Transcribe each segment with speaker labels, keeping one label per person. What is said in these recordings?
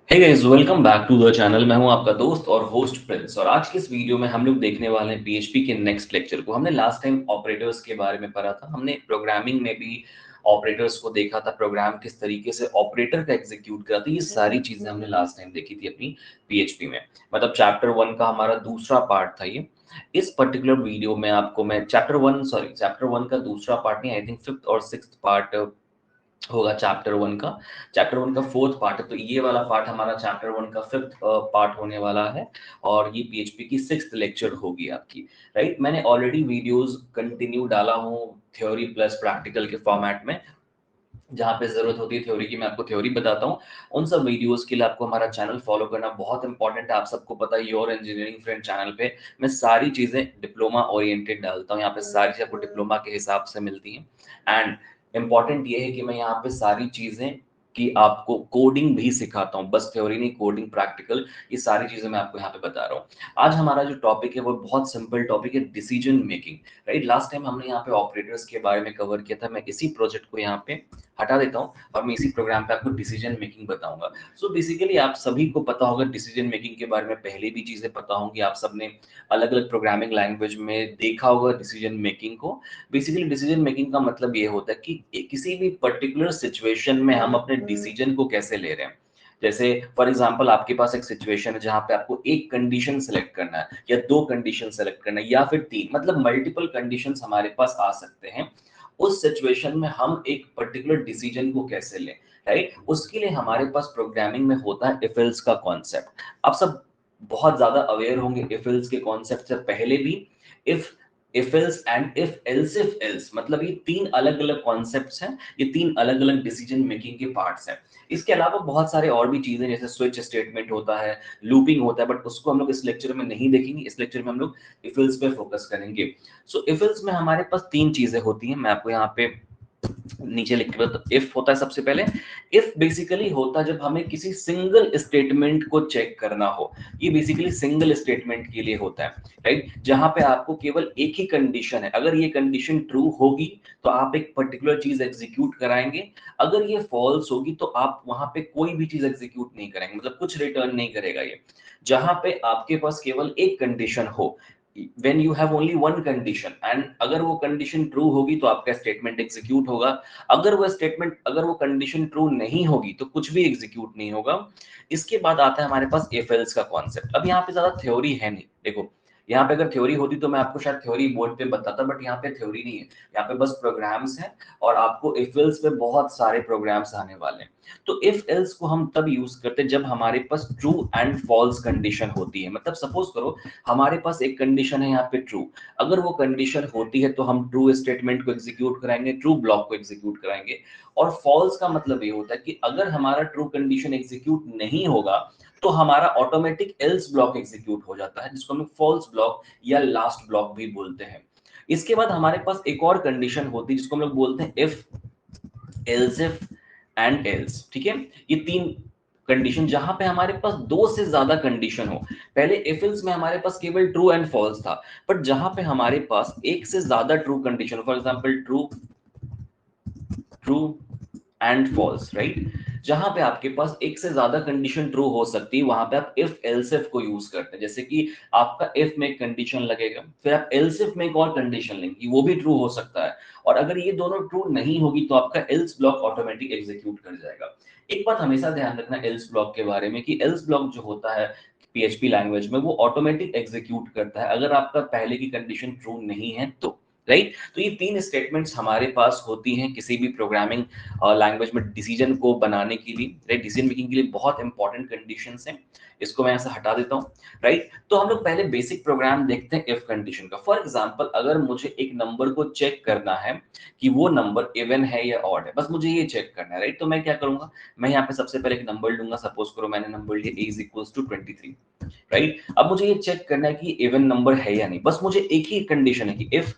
Speaker 1: Hey guys, welcome back to the channel. मैं हूं आपका दोस्त और होस्ट प्रिंस, और आज की इस वीडियो में हम लोग देखने वाले हैं पीएचपी के नेक्स्ट लेक्चर को। हमने लास्ट टाइम ऑपरेटर्स के बारे में पढ़ा था, हमने प्रोग्रामिंग में भी ऑपरेटर्स को देखा था, प्रोग्राम किस तरीके से ऑपरेटर का एग्जीक्यूट करता है, ये सारी चीजें हमने लास्ट टाइम देखी थी अपनी पीएचपी में। मतलब चैप्टर 1 का हमारा दूसरा पार्ट था ये। इस पर्टिकुलर वीडियो में आपको मैं चैप्टर 1 का दूसरा पार्ट नहीं, आई थिंक फिफ्थ और सिक्स्थ पार्ट होगा चैप्टर 1 का फोर्थ पार्ट है। तो ये वाला पार्ट हमारा चैप्टर 1 का फिफ्थ पार्ट होने वाला है, और ये पीएचपी की सिक्स्थ लेक्चर होगी आपकी। राइट, मैंने ऑलरेडी वीडियोस कंटिन्यू डाला हूँ थ्योरी प्लस प्रैक्टिकल के फॉर्मेट में। जहाँ पे जरूरत होती है थ्योरी की, मैं आपको थ्योरी बताता हूँ। उन सब वीडियोस के लिए आपको हमारा चैनल फॉलो करना बहुत इंपॉर्टेंट है। आप सबको पता है, योर इंजीनियरिंग फ्रेंड चैनल पे मैं सारी चीजें डिप्लोमा ओरिएंटेड डालता हूँ। यहाँ पे सारी चीजें आपको डिप्लोमा के हिसाब से मिलती हैं। एंड इम्पॉर्टेंट ये है कि मैं यहाँ पे सारी चीजें कि आपको कोडिंग भी सिखाता हूँ, बस थ्योरी नहीं, कोडिंग, प्रैक्टिकल, ये सारी चीजें मैं आपको यहाँ पे बता रहा हूँ। आज हमारा जो टॉपिक है वो बहुत सिंपल टॉपिक है, decision making. Right, last time हमने यहाँ पे ऑपरेटर्स के बारे में कवर किया था। मैं इसी प्रोजेक्ट को यहाँ पे हटा देता हूँ और मैं इसी प्रोग्राम पे आपको डिसीजन मेकिंग बताऊंगा। सो बेसिकली आप सभी को पता होगा डिसीजन मेकिंग के बारे में, पहले भी चीजें पता होंगी। आप सबने अलग अलग प्रोग्रामिंग लैंग्वेज में देखा होगा डिसीजन मेकिंग को। बेसिकली डिसीजन मेकिंग का मतलब ये होता है कि किसी भी पर्टिकुलर सिचुएशन में हम अपने डिसीजन को कैसे ले रहे हैं। जैसे फॉर एग्जांपल आपके पास एक सिचुएशन है जहां पे आपको एक कंडीशन सेलेक्ट करना है, या दो कंडीशन सेलेक्ट करना है, या फिर तीन, मतलब मल्टीपल कंडीशंस हमारे पास आ सकते हैं। उस सिचुएशन में हम एक पर्टिकुलर डिसीजन को कैसे लें, राइट, उसके लिए हमारे पास प्रोग्रामिंग में होता है इफ एल्स का कॉन्सेप्ट। आप सब बहुत ज्यादा अवेयर होंगे इफ एल्स के कॉन्सेप्ट से पहले भी। If else and if else मतलब ये तीन अलग अलग कॉन्सेप्ट्स हैं, ये तीन अलग अलग डिसीजन मेकिंग के पार्ट्स हैं। इसके अलावा बहुत सारे और भी चीजें, जैसे स्विच स्टेटमेंट होता है, लूपिंग होता है, बट उसको हम लोग इस लेक्चर में नहीं देखेंगे। इस लेक्चर में हम लोग इफ एल्स पे फोकस करेंगे। सो इफ एल्स में हमारे पास तीन चीजें होती हैं, मैं आपको यहाँ पे नीचे लिख के बता। इफ होता है सबसे पहले, इफ बेसिकली होता है जब हमें किसी सिंगल स्टेटमेंट को चेक करना हो। ये बेसिकली सिंगल स्टेटमेंट के लिए होता है, राइट, जहां पे आपको केवल एक ही कंडीशन है। अगर ये कंडीशन ट्रू होगी तो आप एक पर्टिकुलर चीज एग्जीक्यूट कराएंगे। अगर ये फॉल्स होगी तो आप वहां पे कोई भी चीज एग्जीक्यूट नहीं करेंगे, मतलब कुछ रिटर्न नहीं करेगा ये। जहां पे आपके पास केवल एक कंडीशन हो, when you have only one condition, and अगर वो कंडीशन ट्रू होगी तो आपका स्टेटमेंट एग्जीक्यूट होगा। अगर वो कंडीशन ट्रू नहीं होगी तो कुछ भी एग्जीक्यूट नहीं होगा। इसके बाद आता है हमारे पास इफ एल्स का कॉन्सेप्ट। अब यहाँ पे ज्यादा थ्योरी है नहीं, देखो, यहाँ पे अगर थ्योरी होती तो मैं आपको शायद थ्योरी बोर्ड पे बताता, बट यहाँ पे थ्योरी नहीं है, यहाँ पे बस प्रोग्राम्स हैं, और आपको इफ एल्स पे बहुत सारे प्रोग्राम्स आने वाले हैं। तो इफ एल्स को हम तब यूज करते हैं जब हमारे पास ट्रू एंड फॉल्स कंडीशन होती है। मतलब सपोज करो हमारे पास एक कंडीशन है यहाँ पे ट्रू। अगर वो कंडीशन होती है तो हम ट्रू स्टेटमेंट को एग्जीक्यूट कराएंगे, ट्रू ब्लॉक को एग्जीक्यूट कराएंगे। और फॉल्स का मतलब ये होता है कि अगर हमारा ट्रू कंडीशन एग्जीक्यूट नहीं होगा तो हमारा ऑटोमेटिक एल्स ब्लॉक एग्जीक्यूट हो जाता है, जिसको हम फॉल्स ब्लॉक या लास्ट ब्लॉक भी बोलते हैं। इसके बाद हमारे पास एक और कंडीशन होती है जिसको हम लोग बोलते हैं if, else if and else. ठीक है, ये तीन कंडीशन जहां पे हमारे पास दो से ज्यादा कंडीशन हो। पहले इफ एल्स में हमारे पास केवल ट्रू एंड फॉल्स था, बट जहां पे हमारे पास एक से ज्यादा true condition, for example true, true and false, right, जहां पे आपके पास एक से ज्यादा कंडीशन ट्रू हो सकती है, वहां पे आप इफ एल्स इफ को यूज करते हैं। जैसे कि आपका इफ में एक कंडीशन लगेगा, फिर आप एल्स इफ में एक और कंडीशन लेंगे, वो भी ट्रू हो सकता है। और अगर ये दोनों ट्रू नहीं होगी तो आपका एल्स ब्लॉक ऑटोमेटिक एग्जीक्यूट कर जाएगा। एक बात हमेशा ध्यान रखना एल्स ब्लॉक के बारे में, कि एल्स ब्लॉक जो होता है पीएचपी लैंग्वेज में, वो ऑटोमेटिक एग्जीक्यूट करता है अगर आपका पहले की कंडीशन ट्रू नहीं है तो, राइट। तो ये तीन स्टेटमेंट्स हमारे पास होती हैं किसी भी प्रोग्रामिंग लैंग्वेज में डिसीजन को बनाने के लिए, राइट, डिसीजन मेकिंग के लिए बहुत इंपॉर्टेंट कंडीशंस हैं। इसको मैं ऐसा हटा देता हूँ, राइट। तो हम लोग पहले बेसिक प्रोग्राम देखते हैं इफ कंडीशन का। फॉर एग्जांपल अगर मुझे एक नंबर को चेक करना है कि वो नंबर इवन है या ऑड है, बस मुझे ये चेक करना है, राइट। तो मैं क्या करूंगा, मैं यहाँ पे सबसे पहले एक नंबर लूंगा। सपोज करो मैंने नंबर लिया a इक्वल्स टू 23, राइट। अब मुझे ये चेक करना है कि इवन नंबर है या नहीं। बस मुझे एक ही कंडीशन है कि if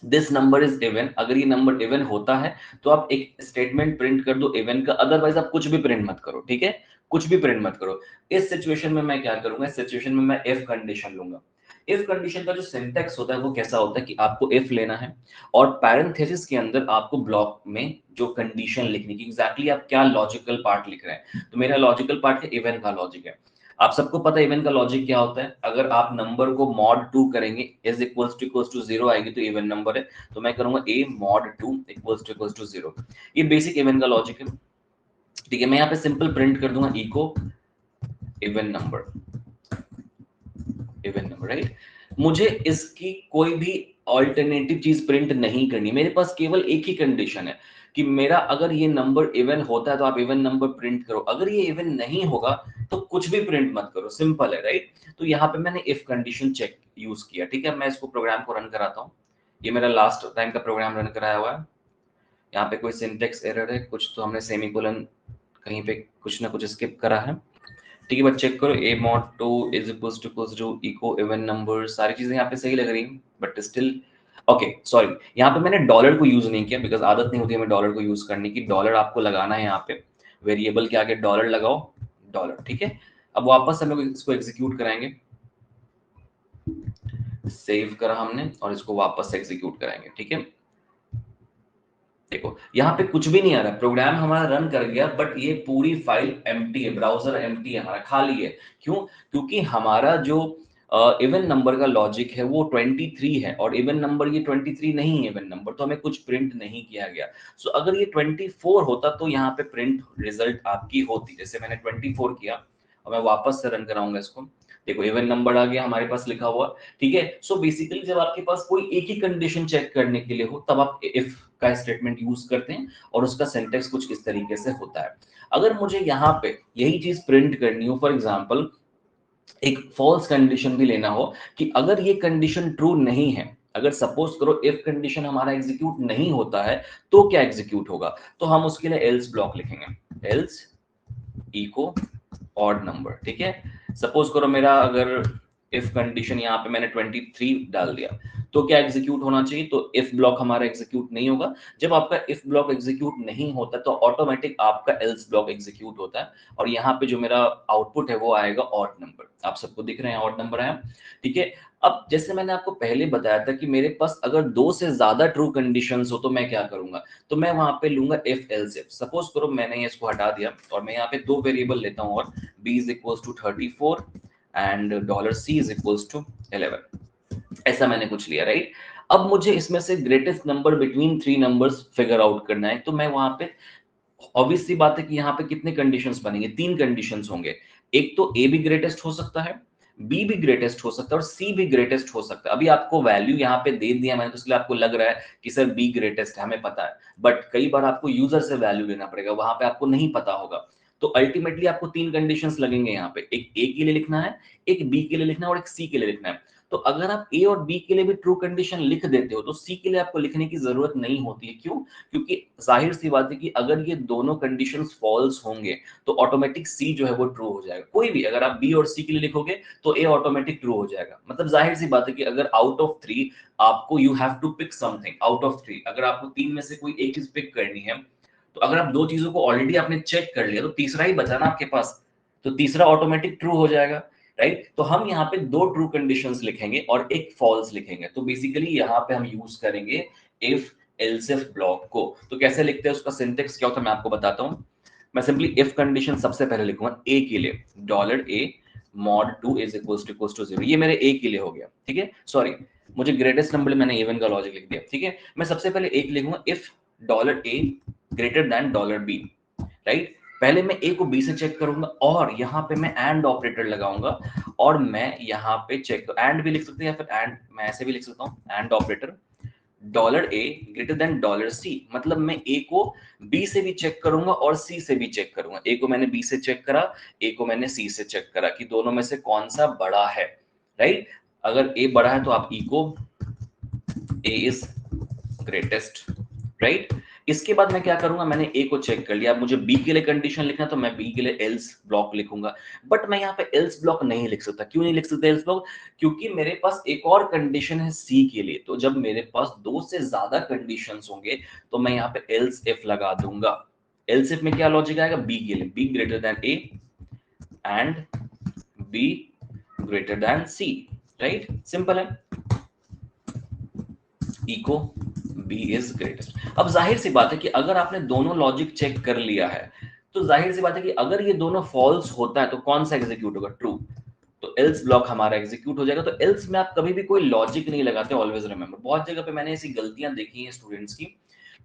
Speaker 1: this number is even, अगर ये नंबर इवन होता है तो आप एक स्टेटमेंट प्रिंट कर दो इवन का, अदरवाइज आप कुछ भी प्रिंट मत करो, ठीक है, कुछ भी प्रिंट मत करो। इस सिचुएशन में मैं क्या करूंगा, इस सिचुएशन में मैं इफ कंडीशन लूंगा। इफ कंडीशन का जो सिंटैक्स होता है वो कैसा होता है कि आपको इफ लेना है और पैरेंथेसिस के अंदर आपको ब्लॉक में जो कंडीशन लिखनी है, एग्जैक्टली आप क्या लॉजिकल पार्ट लिख रहे हैं। तो मेरा लॉजिकल पार्ट है इवन का लॉजिक है। आप सबको पता है इवन का लॉजिक क्या होता है। अगर आप नंबर को मॉड 2 करेंगे इज इक्वल्स टू 0 आएगी तो इवन नंबर है। तो मैं करूंगा a मॉड 2 इक्वल्स टू 0। ये बेसिक इवन का लॉजिक है। ठीक है, मैं यहाँ पे सिंपल प्रिंट कर दूंगा echo even number, even number, right. मुझे इसकी कोई भी ऑल्टरनेटिव चीज प्रिंट नहीं करनी। मेरे पास केवल एक ही कंडीशन है कि मेरा अगर ये नंबर इवन होता है तो आप इवन नंबर प्रिंट करो, अगर ये इवन नहीं होगा तो कुछ भी प्रिंट मत करो, सिंपल है, राइट। तो यहाँ पे मैंने इफ कंडीशन चेक यूज किया। ठीक है, मैं इसको प्रोग्राम को रन कराता हूँ। ये मेरा लास्ट टाइम का प्रोग्राम रन कराया हुआ है। यहाँ पे कोई सिंटेक्स एरर है कुछ, तो हमने सेमीकोलन कहीं पे कुछ ना कुछ स्किप करा है। ठीक है, बट चेक करो a mod 2 is equals to echo even number, सारी चीजें यहाँ पे सही लग रही हैं, बट स्टिल ओके सॉरी, यहाँ पे मैंने डॉलर को यूज नहीं किया बिकॉज आदत नहीं होती हमें डॉलर को यूज करने की। डॉलर आपको लगाना है यहाँ पे, वेरिएबल के आगे डॉलर लगाओ, डॉलर। ठीक है, अब वापस हम लोग इसको एग्जीक्यूट कराएंगे। सेव करा हमने और इसको वापस एग्जीक्यूट कराएंगे। ठीक है, देखो यहाँ पे कुछ भी नहीं आ रहा, प्रोग्राम हमारा रन कर गया बट ये पूरी फाइल एम्प्टी है, ब्राउजर एम्प्टी है, हमारा खाली है। क्यों? क्योंकि हमारा जो इवन नंबर का लॉजिक है वो 23 है और इवन नंबर ये 23 नहीं है इवन नंबर, तो हमें कुछ प्रिंट नहीं किया गया। सो अगर ये 24 होता तो यहाँ पे प्रिंट रिजल्ट आपकी होती। जैसे मैंने 24 किया और मैं वापस से रन कराऊंगा इसको, देखो इवन नंबर आ गया हमारे पास लिखा हुआ। ठीक है, सो बेसिकली जब आपके पास कोई एक ही कंडीशन चेक करने के लिए हो तब आप इफ का स्टेटमेंट यूज करते हैं और उसका सिंटेक्स कुछ इस तरीके से होता है। अगर मुझे यहाँ पे यही चीज प्रिंट करनी हो, फॉर एग्जांपल एक फॉल्स कंडीशन भी लेना हो कि अगर ये कंडीशन ट्रू नहीं है, अगर सपोज करो इफ कंडीशन हमारा एग्जीक्यूट नहीं होता है तो क्या एग्जीक्यूट होगा, तो हम उसके लिए एल्स ब्लॉक लिखेंगे, एल्स इको ऑड नंबर। ठीक है, सपोज करो मेरा अगर इफ कंडीशन यहाँ पे मैंने 23 डाल दिया तो क्या एग्जीक्यूट होना चाहिए, तो इफ ब्लॉक हमारा एग्जीक्यूट नहीं होगा। जब आपका इफ ब्लॉक एग्जीक्यूट नहीं होता तो ऑटोमेटिक आपका एल्स ब्लॉक एग्जीक्यूट होता है और यहाँ पे जो मेरा आउटपुट है वो आएगा ऑड नंबर। आप सबको दिख रहे हैं ऑड नंबर आया। ठीक है, अब जैसे मैंने आपको पहले बताया था कि मेरे पास अगर दो से ज्यादा ट्रू कंडीशंस हो तो मैं क्या करूंगा, तो मैं वहां पे लूंगा इफ एल्स इफ। सपोज करो मैंने इसको हटा दिया और मैं यहाँ पे दो वेरिएबल लेता हूँ और b is equals to 34 and $c is equals to 11, ऐसा मैंने कुछ लिया, राइट। अब मुझे इसमें से greatest number between three numbers figure out करना है, तो मैं वहां पे ऑब्वियस सी बात है कि यहाँ पे कितने कंडीशंस बनेंगे, तीन कंडीशंस होंगे। एक तो a भी ग्रेटेस्ट हो सकता है, b भी ग्रेटेस्ट हो सकता है और c भी ग्रेटेस्ट हो सकता है। अभी आपको वैल्यू यहाँ पे दे दिया मैंने तो इसलिए आपको लग रहा है कि सर b ग्रेटेस्ट है, हमें पता है, बट कई बार आपको यूजर से वैल्यू लेना पड़ेगा, वहां पे आपको नहीं पता होगा। तो अल्टीमेटली आपको तीन कंडीशंस लगेंगे यहाँ पे, एक a के लिए लिखना है, एक b के लिए लिखना है और एक c के लिए लिखना है। तो अगर आप a और b के लिए भी ट्रू कंडीशन लिख देते हो तो c के लिए आपको लिखने की जरूरत नहीं होती है। क्यों? क्योंकि जाहिर सी बात है कि अगर ये दोनों कंडीशंस फॉल्स होंगे तो ऑटोमेटिक सी जो है वो ट्रू हो जाएगा। कोई भी अगर आप बी और सी के लिए लिखोगे तो ए ऑटोमेटिक ट्रू हो जाएगा। मतलब जाहिर सी बात है कि अगर आउट ऑफ थ्री आपको you have to pick something out of three, अगर आपको तीन में से कोई एक चीज पिक करनी है तो अगर आप दो चीजों को ऑलरेडी आपने चेक कर लिया तो तीसरा ही बचा ना आपके पास, तो तीसरा ऑटोमेटिक ट्रू हो जाएगा, राइट। तो हम यहाँ पे दो ट्रू कंडीशंस लिखेंगे और एक फॉल्स लिखेंगे। तो बेसिकली यहाँ पे हम यूज करेंगे इफ एल्स इफ ब्लॉक को। तो कैसे लिखते हैं, उसका सिंटेक्स क्या होता है मैं आपको बताता हूँ। मैं सिंपली इफ कंडीशन सबसे पहले लिखूंगा a के लिए, dollar a mod 2 is equals to 0, ये मेरे a के लिए हो गया। ठीक है, सॉरी मुझे ग्रेटेस्ट नंबर मैंने इवन का लॉजिक लिख दिया। ठीक है, मैं सबसे पहले a के लिखूंगा if dollar a greater than dollar b, right. पहले मैं a को b से चेक करूंगा और यहाँ पे मैं एंड ऑपरेटर लगाऊंगा और मैं यहाँ पे चेक एंड भी लिख सकते हैं या फिर एंड मैं ऐसे भी लिख सकता हूँ, and operator dollar a greater than dollar c. मतलब मैं ए को बी से भी चेक करूंगा और सी से भी चेक करूंगा। ए को मैंने बी से चेक करा, ए को मैंने सी से चेक करा कि दोनों में से कौन सा बड़ा है, राइट। अगर ए बड़ा है तो आप ई को ए इज ग्रेटेस्ट, राइट। इसके बाद मैं क्या करूंगा, मैंने ए को चेक कर लिया, अब मुझे बी के लिए कंडीशन लिखना तो मैं बी के लिए एल्स ब्लॉक लिखूंगा। बट मैं यहाँ पे एल्स ब्लॉक नहीं लिख सकता। क्यों नहीं लिख सकता एल्स ब्लॉक? क्योंकि मेरे पास एक और कंडीशन है सी के लिए। तो जब मेरे पास दो से ज्यादा कंडीशंस होंगे तो मैं यहाँ पे एल्स इफ लगा दूंगा। एल्स इफ में क्या लॉजिक आएगा, बी के लिए b greater than a and b greater than c. Right, simple है, इको बी इज ग्रेटेस्ट। अब जाहिर सी बात है कि अगर आपने दोनों लॉजिक चेक कर लिया है तो जाहिर सी बात है कि अगर ये दोनों फॉल्स होता है तो कौन सा एग्जीक्यूट होगा, ट्रू, तो एल्स ब्लॉक हमारा एग्जीक्यूट हो जाएगा। तो एल्स में आप कभी भी कोई लॉजिक नहीं लगाते, ऑलवेज रिमेंबर। बहुत जगह पे मैंने ऐसी गलतियां देखी हैं स्टूडेंट्स की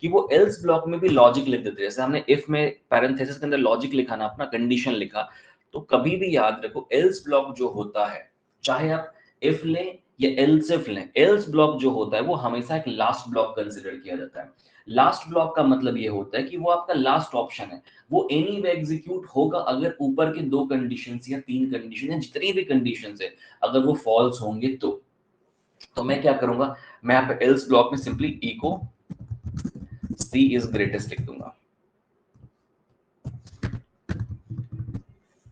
Speaker 1: कि वो एल्स ब्लॉक में भी लॉजिक लिख देते हैं। जैसे हमने इफ में पैरेंथेसिस के अंदर लॉजिक लिखा ना, अपना कंडीशन लिखा, तो कभी भी याद रखो एल्स ब्लॉक जो होता है, चाहे आप इफ लें या एल्स इफ लें, एल्स ब्लॉक जो होता है वो हमेशा एक लास्ट ब्लॉक कंसिडर किया जाता है। लास्ट ब्लॉक का मतलब ये होता है कि वो आपका लास्ट ऑप्शन है, वो एनी वे एग्जीक्यूट होगा अगर ऊपर के दो कंडीशन या तीन कंडीशन या जितनी भी कंडीशन है अगर वो फॉल्स होंगे तो मैं क्या करूंगा, मैं यहाँ पे एल्स ब्लॉक में simply echo c is greatest लिख दूंगा,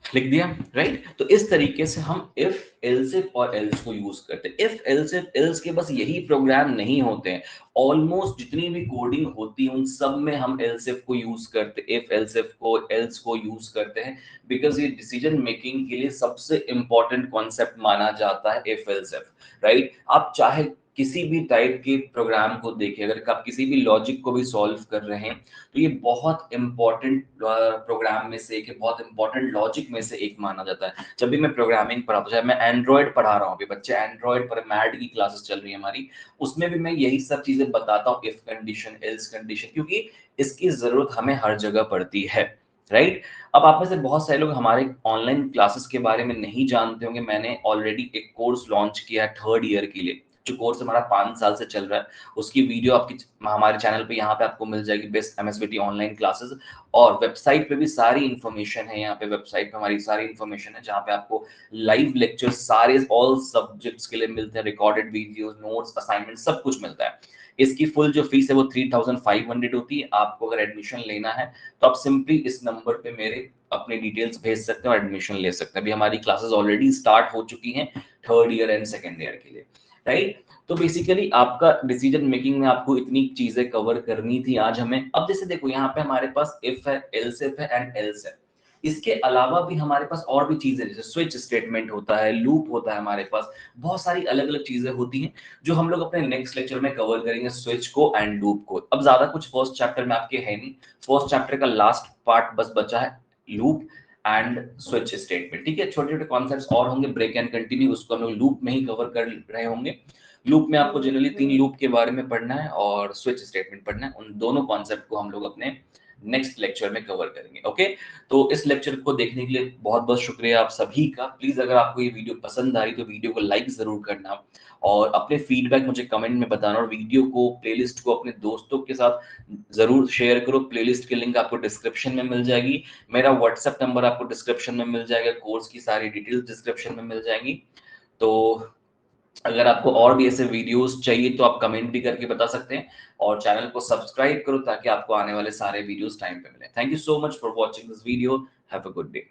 Speaker 1: लिख दिया, राइट। तो इस तरीके से हम इफ एल्स इफ और एल्स को यूज करते हैं। इफ एल्स इफ एल्स के बस यही प्रोग्राम नहीं होते हैं, ऑलमोस्ट जितनी भी कोडिंग होती है उन सब में हम एल्स इफ को यूज करते हैं, इफ एल्स इफ को एल्स को यूज करते हैं, बिकॉज ये डिसीजन मेकिंग के लिए सबसे इंपॉर्टेंट कॉन्सेप्ट माना जाता है इफ एल्स इफ, राइट। आप चाहे किसी भी टाइप के प्रोग्राम को देखिए, अगर आप किसी भी लॉजिक को भी सॉल्व कर रहे हैं तो ये बहुत इंपॉर्टेंट प्रोग्राम में से एक है, बहुत इंपॉर्टेंट लॉजिक में से एक माना जाता है। जब भी मैं प्रोग्रामिंग पढ़ाता हूँ, चाहे मैं एंड्रॉइड पढ़ा रहा हूँ, अभी बच्चे एंड्रॉइड पर मैड की क्लासेस चल रही है हमारी, उसमें भी मैं यही सब चीजें बताता हूँ, इफ कंडीशन एल्स कंडीशन, क्योंकि इसकी जरूरत हमें हर जगह पड़ती है, राइट। अब आप में से बहुत सारे लोग हमारे ऑनलाइन क्लासेस के बारे में नहीं जानते होंगे। मैंने ऑलरेडी एक कोर्स लॉन्च किया है 3rd ईयर के लिए, जो कोर्स हमारा 5 साल से चल रहा है। उसकी वीडियो आपकी हमारे चैनल पे यहाँ पे आपको मिल जाएगी, बेस्ट एमएसबीटी ऑनलाइन क्लासेस, और वेबसाइट पे भी सारी इन्फॉर्मेशन है। यहाँ पे वेबसाइट पे हमारी सारी इन्फॉर्मेशन है, जहाँ पे आपको लाइव लेक्चर्स सारे ऑल सब्जेक्ट्स के लिए मिलते हैं, रिकॉर्डेड वीडियोस, नोट्स, असाइनमेंट, सब कुछ मिलता है। इसकी फुल जो फीस है वो 3500 होती है। आपको अगर एडमिशन लेना है तो आप सिंपली इस नंबर पे मेरे अपने डिटेल्स भेज सकते हैं और एडमिशन ले सकते हैं। अभी हमारी क्लासेस ऑलरेडी स्टार्ट हो चुकी हैं 3rd year and 2nd year के लिए, राइट। तो बेसिकली आपका डिसीजन मेकिंग में आपको इतनी चीजें कवर करनी थी आज हमें। अब जैसे देखो यहाँ पे हमारे पास इफ है, एल्स इफ है एंड एल्स है। इसके अलावा भी हमारे पास और भी चीजें, जैसे स्विच स्टेटमेंट होता है, लूप होता है, हमारे पास बहुत सारी अलग अलग चीजें होती हैं जो हम लोग अपने नेक्स्ट लेक्चर में कवर करेंगे, स्विच को एंड लूप को। अब ज्यादा कुछ फर्स्ट चैप्टर में आपके है नहीं, फर्स्ट चैप्टर का लास्ट पार्ट बस बचा है, लूप एंड स्विच स्टेटमेंट, ठीक है। छोटे छोटे कॉन्सेप्ट्स और होंगे, ब्रेक एंड कंटिन्यू, उसको हम लोग लूप में ही कवर कर रहे होंगे। लूप में आपको जनरली 3 लूप के बारे में पढ़ना है और स्विच स्टेटमेंट पढ़ना है। उन दोनों कॉन्सेप्ट को हम लोग अपने नेक्स्ट लेक्चर में कवर करेंगे, ओके। तो इस लेक्चर को देखने के लिए बहुत बहुत शुक्रिया आप सभी का। प्लीज अगर आपको ये वीडियो पसंद आई तो वीडियो को लाइक जरूर करना और अपने फीडबैक मुझे कमेंट में बताना, और वीडियो को, प्लेलिस्ट को अपने दोस्तों के साथ जरूर शेयर करो। प्लेलिस्ट की लिंक आपको डिस्क्रिप्शन में मिल जाएगी, मेरा व्हाट्सएप नंबर आपको डिस्क्रिप्शन में मिल जाएगा, कोर्स की सारी डिटेल्स डिस्क्रिप्शन में मिल जाएंगी। तो अगर आपको और भी ऐसे वीडियोस चाहिए तो आप कमेंट भी करके बता सकते हैं, और चैनल को सब्सक्राइब करो ताकि आपको आने वाले सारे वीडियोस टाइम पे मिले। Thank you so much for watching this video, have a good day.